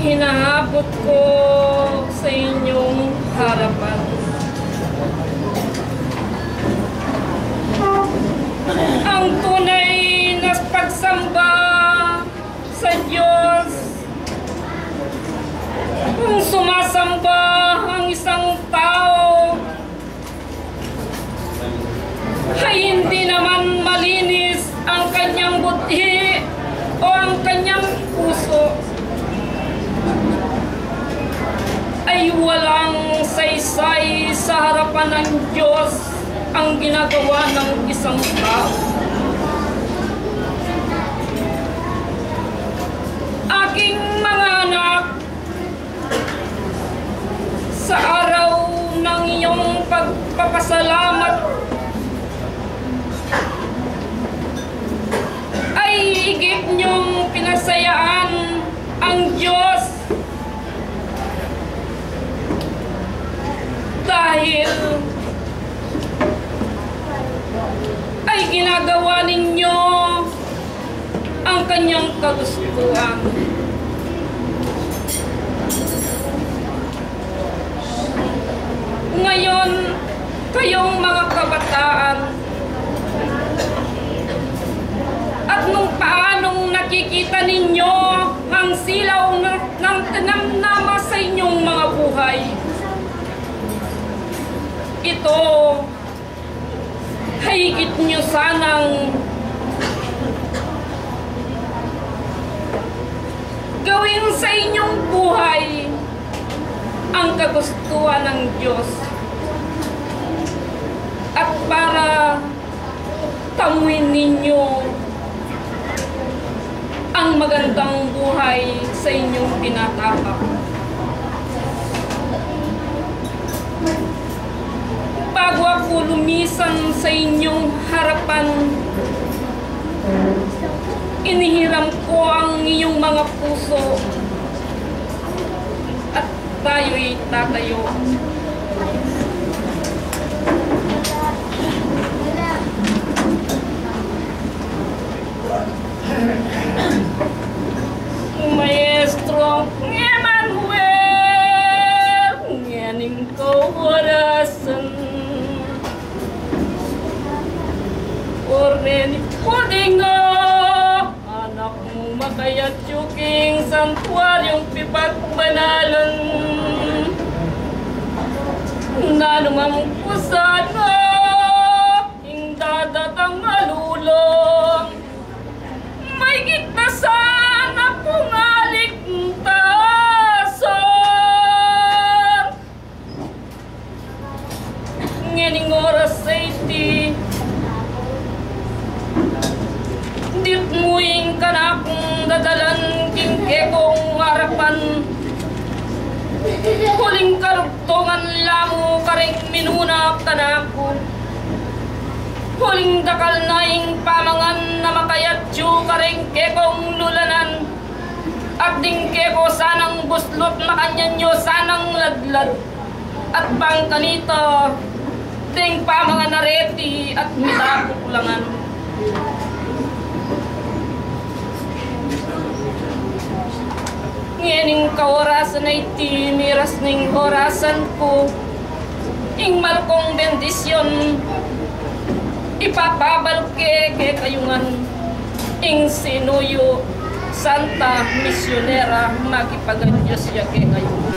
hinahabot ko sa inyong harapan. Ang tunay na pagsamba sa Diyos. Kung sumasamba ang isang tao ay hindi naman malinis ang kanyang buti o ang kanyang puso, ay walang saysay sa harapan ng Diyos ang ginagawa ng isang tao. Aking mga anak, sa araw ng iyong pagpapasalamat ay higit niyong pinasayaan ang Diyos dahil ay ginagawa ninyo ang kanyang kagustuhan. Ngayon, kayong mga kabataan, at nung paanong nakikita ninyo ang silaw ng tinamnama sa inyong mga buhay, ito higit nyo sanang gawin sa inyong buhay ang kagustuhan ng Diyos, at para tamuin ninyo ang magandang buhay sa inyong tinatahak. Bago ako lumisan sa inyong harapan, inihiram ko ang iyong mga puso at tayo'y tatayo. Maestro Emmanuel, nganing ko orasan, orneni pudingo, anak mo makayat yuking santuaryong pipagbanalan, nanumang pusano, dadatang malulong, may kita sana pungaligtasan. Nganing oras sa iti, dit muing ka na akong dadalan kingkekong harapan. Huling karugtongan lamo karing minunap ka na ako. Huling dakal naing pamangan na makayatyo karing kekong lulanan, at ding keko sanang buslot na kanyan nyo sanang ladlad, at bang kanito ding pamangan nareti at mitapuklangan. Nganing kaorasan na iti miras ning orasan ko, ing malkong bendisyon ipapabalke ke kayungan, ing sinuyo Santa Misionera magipagan Diyos ya ke kayo.